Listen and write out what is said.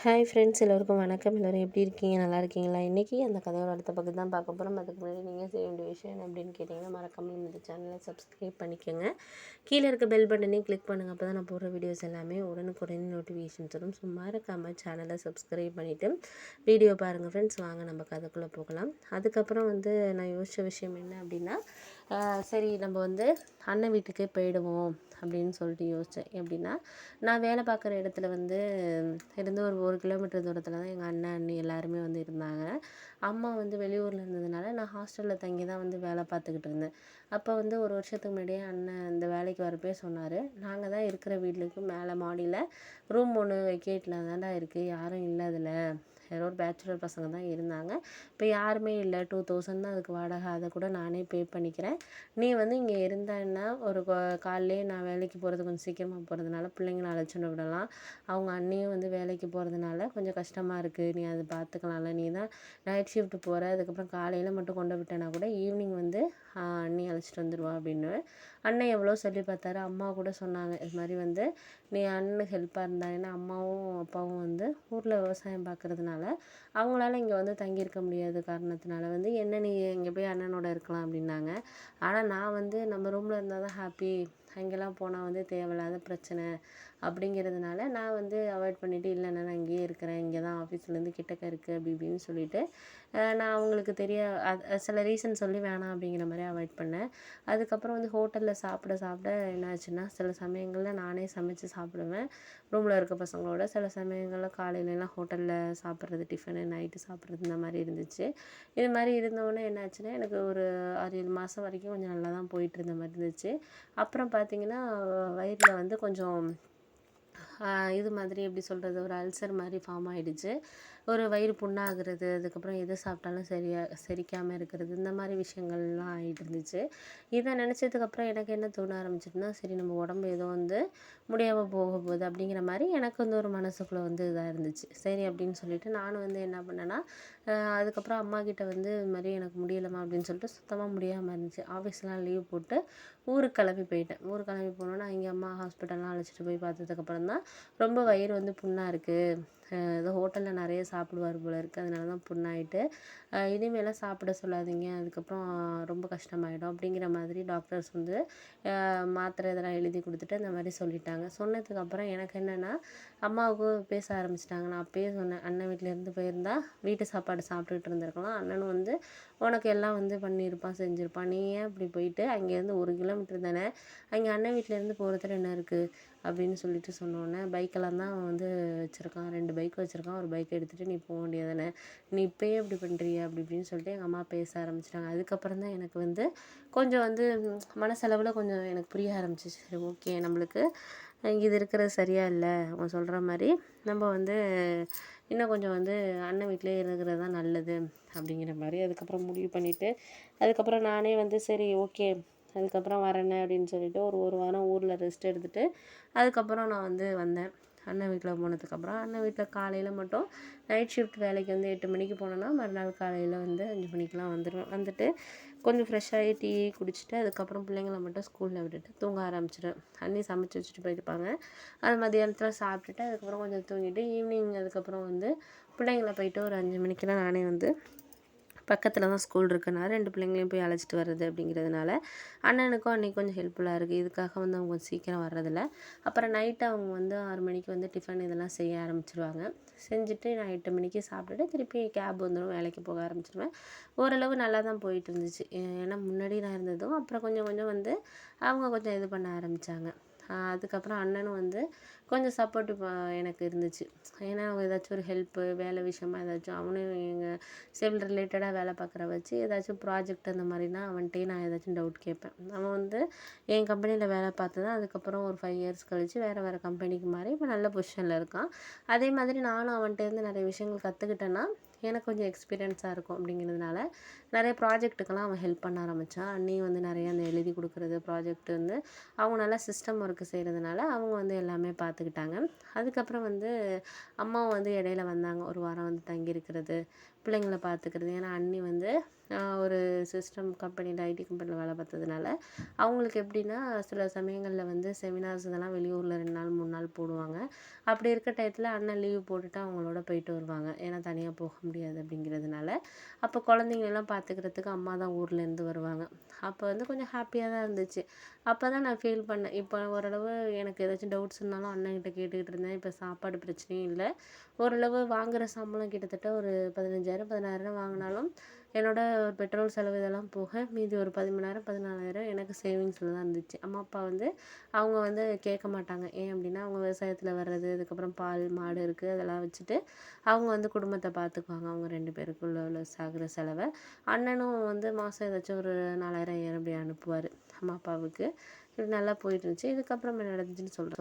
Hi friends, எல்லோருக்கும் வணக்கம். எல்லோரும் எப்படி இருக்கீங்க? நல்லா இருக்கீங்களா? இன்றைக்கி அந்த கதையோட அடுத்த பக்கம் தான் பார்க்க போகிறோம். அதுக்கு முன்னாடி நீங்கள் செய்ய வேண்டிய விஷயம் என்ன அப்படின்னு கேட்டிங்கன்னா, மறக்காமல் இந்த சேனலை சப்ஸ்கிரைப் பண்ணிக்கோங்க. கீழே இருக்க பெல் பட்டனையும் கிளிக் பண்ணுங்கள். அப்போ தான் நான் போடுற வீடியோஸ் எல்லாமே உடனுக்குடன் நோட்டிஃபிகேஷன்ஸ் வரும். சும்மா இருக்காமல் சேனலை சப்ஸ்கிரைப் பண்ணிவிட்டு வீடியோ பாருங்கள் ஃப்ரெண்ட்ஸ். வாங்க நம்ம கதைக்குள்ளே போகலாம். அதுக்கப்புறம் நான் யோசித்த விஷயம் என்ன அப்படின்னா, சரி நம்ம அண்ணன் வீட்டுக்கே போயிடுவோம் அப்படின்னு சொல்லிட்டு யோசித்தேன். எப்படின்னா, நான் வேலை பார்க்குற இடத்துல இருந்து ஒரு 1 கிலோமீட்டர் தூரத்தில் தான் எங்கள் அண்ணன் அண்ணி எல்லாருமே இருந்தாங்க. அம்மா வெளியூரில் இருந்ததுனால நான் ஹாஸ்டலில் தங்கி தான் வேலை பார்த்துக்கிட்டு இருந்தேன். அப்போ 1 வருஷத்துக்கு முன்னாடியே அண்ணன் இந்த வேலைக்கு வரப்பே சொன்னார், நாங்கள் தான் இருக்கிற வீட்டுக்கு மேலே மாடியில் ரூம் ஒன்று வெக்கேட்டில் தான்டா இருக்குது, யாரும் இல்லை அதில், யாரோ ஒரு பேச்சுலர் பசங்க தான் இருந்தாங்க, இப்போ யாருமே இல்லை, 2000 தான் அதுக்கு வாடகை, அதை கூட நானே பே பண்ணிக்கிறேன், நீ இங்கே இருந்தான்னா ஒரு காலையிலே நான் வேலைக்கு போகிறது கொஞ்சம் சீக்கிரமாக போகிறதுனால பிள்ளைங்களை அழைச்சிட்டு விடலாம், அவங்க அண்ணியும் வேலைக்கு போகிறதுனால கொஞ்சம் கஷ்டமாக இருக்குது, நீ அதை பார்த்துக்கலாம்ல, நீ தான் நைட் ஷிஃப்ட் போகிற, அதுக்கப்புறம் காலையில் மட்டும் கொண்டு விட்டேன்னா கூட ஈவினிங் அண்ணி அழைச்சிட்டு வந்துடுவா அப்படின்னு. அண்ணன் எவ்வளோ சொல்லி பார்த்தாரு. அம்மா கூட சொன்னாங்க, இது மாதிரி நீ அண்ணனுக்கு ஹெல்ப்பாக இருந்தா, ஏன்னா அம்மாவும் அப்பாவும் ஊரில் விவசாயம் பார்க்குறதுனால அவங்களால இங்கே தங்கியிருக்க முடியாத காரணத்தினால என்ன நீ இங்கே போய் அண்ணனோட இருக்கலாம் அப்படின்னாங்க. ஆனால் நான் நம்ம ரூமில் இருந்தால் தான் ஹாப்பி, அங்கெல்லாம் போனால் தேவையில்லாத பிரச்சனை அப்படிங்கிறதுனால நான் அவாய்ட் பண்ணிவிட்டு, இல்லை நான் இங்கேயே இருக்கிறேன், இங்கே தான் ஆஃபீஸ்லேருந்து கிட்டக்க இருக்குது அப்படி இப்படின்னு சொல்லிவிட்டு நான் அவங்களுக்கு சில ரீசன் சொல்லி வேணாம் அப்படிங்கிற மாதிரி அவாய்ட் பண்ணேன். அதுக்கப்புறம் ஹோட்டலில் சாப்பிட சாப்பிட என்னாச்சுன்னா, சில சமயங்களில் நானே சமைச்சு சாப்பிடுவேன் ரூமில் இருக்க பசங்களோட, சில சமயங்களில் காலையிலலாம் ஹோட்டலில் சாப்பிட்றது, டிஃபனு நைட்டு சாப்பிட்றது, இந்த மாதிரி இருந்துச்சு. இது மாதிரி இருந்தோடனே என்னாச்சுன்னா, எனக்கு ஒரு 6-7 மாதம் வரைக்கும் கொஞ்சம் நல்லா தான் போயிட்டு இருந்த மாதிரி இருந்துச்சு. அப்புறம் பார்த்திங்கன்னா, வயிறில் கொஞ்சம் இது மாதிரி எப்படி சொல்கிறது, ஒரு அல்சர் மாதிரி ஃபார்ம் ஆகிடுச்சு. ஒரு வயிறு புண்ணாகிறது, அதுக்கப்புறம் எது சாப்பிட்டாலும் செரிக்காமல் இருக்கிறது, இந்த மாதிரி விஷயங்கள்லாம் ஆகிட்டு இருந்துச்சு. இதை நினச்சதுக்கப்புறம் எனக்கு என்ன தோண ஆரம்பிச்சிட்டுனா, சரி நம்ம உடம்பு ஏதோ முடியாமல் போக போகுது அப்படிங்கிற மாதிரி எனக்கு ஒரு மனசுக்குள்ளே இதாக இருந்துச்சு. சரி அப்படின்னு சொல்லிட்டு நானும் என்ன பண்ணேன்னா, அதுக்கப்புறம் அம்மா கிட்ட இது மாதிரி எனக்கு முடியலம்மா அப்படின்னு சொல்லிட்டு சுத்தமாக முடியாமல் இருந்துச்சு. ஆஃபீஸ்லாம் லீவ் போட்டு ஊருக்கு கிளம்பி போயிட்டேன். ஊருக்கு கிளம்பி போனோன்னா இங்கே அம்மா ஹாஸ்பிட்டல்லாம் அழைச்சிட்டு போய் பார்த்ததுக்கப்புறம் தான் ரொம்ப வயிறு புண்ணாக இருக்குது, ஏதோ ஹோட்டலில் நிறைய சாப்பிடுவார் போல இருக்குது, அதனால தான் புண்ணாயிட்டு, இனிமேலாம் சாப்பிட சொல்லாதீங்க, அதுக்கப்புறம் ரொம்ப கஷ்டமாயிடும் அப்படிங்கிற மாதிரி டாக்டர்ஸ் மாத்திரை இதெல்லாம் எழுதி கொடுத்துட்டு அந்த மாதிரி சொல்லிட்டாங்க. சொன்னதுக்கப்புறம் எனக்கு என்னென்னா, அம்மாவுக்கு பேச ஆரம்பிச்சிட்டாங்க. நான் அப்பயே சொன்னேன், அண்ணன் வீட்டிலேருந்து போயிருந்தா வீட்டு சாப்பாடு சாப்பிட்டுக்கிட்டு இருந்திருக்கலாம், அண்ணனும் உனக்கு எல்லாம் பண்ணியிருப்பான் செஞ்சுருப்பான், நீ ஏன் இப்படி போயிட்டு அங்கேருந்து 1 கிலோமீட்டர் தானே, அங்கே அண்ணன் வீட்டிலேருந்து போகிறதுல என்ன இருக்குது அப்படின்னு சொல்லிட்டு சொன்னோன்னே, பைக்கெல்லாம் தான் அவன் வச்சுருக்கான், 2 பைக் வச்சுருக்கான், ஒரு பைக்கை எடுத்துகிட்டு நீ போக வேண்டியதானே, நீ இப்போயே இப்படி பண்ணுறிய அப்படி இப்படின்னு சொல்லிட்டு எங்கள் அம்மா பேச ஆரம்பிச்சிட்டாங்க. அதுக்கப்புறம் தான் எனக்கு கொஞ்சம் மனசளவில் கொஞ்சம் எனக்கு புரிய ஆரம்பிச்சிச்சு. சரி, ஓகே, நம்மளுக்கு இது இருக்கிறது சரியா இல்லை, அவங்க சொல்கிற மாதிரி நம்ம இன்னும் கொஞ்சம் அண்ணன் வீட்டிலே இருக்கிறது தான் நல்லது அப்படிங்கிற மாதிரி அதுக்கப்புறம் முடிவு பண்ணிவிட்டு, அதுக்கப்புறம் நானே சரி ஓகே அதுக்கப்புறம் வரேன்னு அப்படின்னு சொல்லிட்டு ஒரு வாரம் ஊரில் ரெஸ்ட் எடுத்துகிட்டு அதுக்கப்புறம் நான் வந்தேன். அண்ணன் வீட்டில் போனதுக்கப்புறம் அண்ணன் வீட்டில் காலையில் மட்டும் நைட் ஷிஃப்ட் வேலைக்கு 8 மணிக்கு போனேன்னா மறுநாள் காலையில் 5 மணிக்கெலாம் வந்துடுவேன். வந்துட்டு கொஞ்சம் ஃப்ரெஷ்ஷாகி டீ குடிச்சிட்டு அதுக்கப்புறம் பிள்ளைங்கள மட்டும் ஸ்கூலில் விட்டுட்டு தூங்க ஆரம்பிச்சிடுவேன். அண்ணி சமைச்சு வச்சுட்டு போயிருப்பாங்க. அது மதியானத்தில் சாப்பிட்டுட்டு அதுக்கப்புறம் கொஞ்சம் தூங்கிட்டு ஈவினிங் அதுக்கப்புறம் பிள்ளைங்கள போயிட்டு ஒரு 5 மணிக்கெலாம் நானே பக்கத்தில் தான் ஸ்கூல் இருக்குனால 2 பிள்ளைங்களையும் போய் அழைச்சிட்டு வர்றது அப்படிங்கிறதுனால அண்ணனுக்கும் அன்றைக்கி கொஞ்சம் ஹெல்ப்ஃபுல்லாக இருக்குது. இதுக்காக அவங்க கொஞ்சம் சீக்கிரம் வர்றதில்ல. அப்புறம் நைட்டு அவங்க 6 மணிக்கு டிஃபன் இதெல்லாம் செய்ய ஆரம்பிச்சிருவாங்க. செஞ்சுட்டு நான் 8 மணிக்கு சாப்பிட்டுட்டு திருப்பி கேப் வந்துடும், வேலைக்கு போக ஆரம்பிச்சிடுவேன். ஓரளவு நல்லா தான் போயிட்டு இருந்துச்சு. ஏன்னா முன்னாடி நான் இருந்ததும் அப்புறம் கொஞ்சம் கொஞ்சம் அவங்க கொஞ்சம் இது பண்ண ஆரம்பித்தாங்க. அதுக்கப்புறம் அண்ணனும் கொஞ்சம் சப்போர்ட்டிவ் எனக்கு இருந்துச்சு. ஏன்னா அவங்க ஏதாச்சும் ஒரு ஹெல்ப்பு வேலை விஷயமா ஏதாச்சும் அவனும் எங்கள் சிவில் ரிலேட்டடாக வேலை பார்க்குற வச்சு ஏதாச்சும் ப்ராஜெக்ட் அந்த மாதிரினா அவன்கிட்டயே நான் ஏதாச்சும் டவுட் கேட்பேன். அவன் என் கம்பெனியில் வேலை பார்த்து தான் அதுக்கப்புறம் ஒரு 5 இயர்ஸ் கழித்து வேறு கம்பெனிக்கு மாறி இப்போ நல்ல பொசிஷனில் இருக்கான். அதே மாதிரி நானும் அவன்கிட்டேருந்து நிறைய விஷயங்கள் கற்றுக்கிட்டேன்னா எனக்கு கொஞ்சம் எக்ஸ்பீரியன்ஸாக இருக்கும் அப்படிங்கிறதுனால நிறைய ப்ராஜெக்ட்டுக்கெல்லாம் அவன் ஹெல்ப் பண்ண ஆரம்பித்தான். அண்ணி நிறைய அந்த எழுதி கொடுக்குறது ப்ராஜெக்ட் அவங்க நல்லா சிஸ்டம் ஒர்க்கு செய்கிறதுனால அவங்க எல்லாமே பார்த்துக்கிட்டாங்க. அதுக்கப்புறம் அம்மாவும் இடையில வந்தாங்க, ஒரு வாரம் தங்கியிருக்கிறது, பிள்ளைங்கள பார்த்துக்கிறது. ஏன்னா அண்ணி வந்து ஒரு சிஸ்டம் கம்பெனியில் ஐடி கம்பெனியில் வேலை பார்த்ததுனால அவங்களுக்கு எப்படின்னா சில சமயங்களில் வந்து செமினார்ஸ் இதெல்லாம் வெளியூரில் 2 நாள் 3 நாள் போடுவாங்க. அப்படி இருக்க டயத்தில் அண்ணன் லீவ் போட்டுட்டு அவங்களோட போயிட்டு வருவாங்க. ஏன்னா தனியாக போக முடியாது அப்படிங்கிறதுனால. அப்போ குழந்தைங்களெல்லாம் பார்த்துக்கிறதுக்கு அம்மா தான் ஊர்லேருந்து வருவாங்க. அப்போ வந்து கொஞ்சம் ஹாப்பியாக தான் இருந்துச்சு. அப்போ தான் நான் ஃபீல் பண்ணேன். இப்போ ஓரளவு எனக்கு ஏதாச்சும் டவுட்ஸ் இருந்தாலும் அண்ணன்கிட்ட கேட்டுக்கிட்டு இருந்தேன். இப்போ சாப்பாடு பிரச்சனையும் இல்லை. ஓரளவு வாங்குகிற சம்பளம் கிட்டத்தட்ட ஒரு 15,000 16,000 வாங்கினாலும் என்னோட பெட்ரோல் செலவு இதெல்லாம் போக மீதி ஒரு 13,000 14,000 எனக்கு சேவிங்ஸில் தான் இருந்துச்சு. அம்மா அப்பா வந்து அவங்க வந்து கேட்க மாட்டாங்க. ஏன் அப்படின்னா அவங்க விவசாயத்தில் வர்றது, அதுக்கப்புறம் பால் மாடு இருக்குது, அதெல்லாம் வச்சுட்டு அவங்க வந்து குடும்பத்தை பார்த்துக்குவாங்க. அவங்க 2 பேருக்குள்ள உள்ள ஆகிற செலவை. அண்ணனும் வந்து மாதம் ஏதாச்சும் ஒரு 4,000 5,000 அப்படி அனுப்புவார் அம்மா அப்பாவுக்கு. இது நல்லா போயிட்டு இருந்துச்சு. இதுக்கப்புறம் என்ன நடந்துச்சுன்னு சொல்கிறேன்.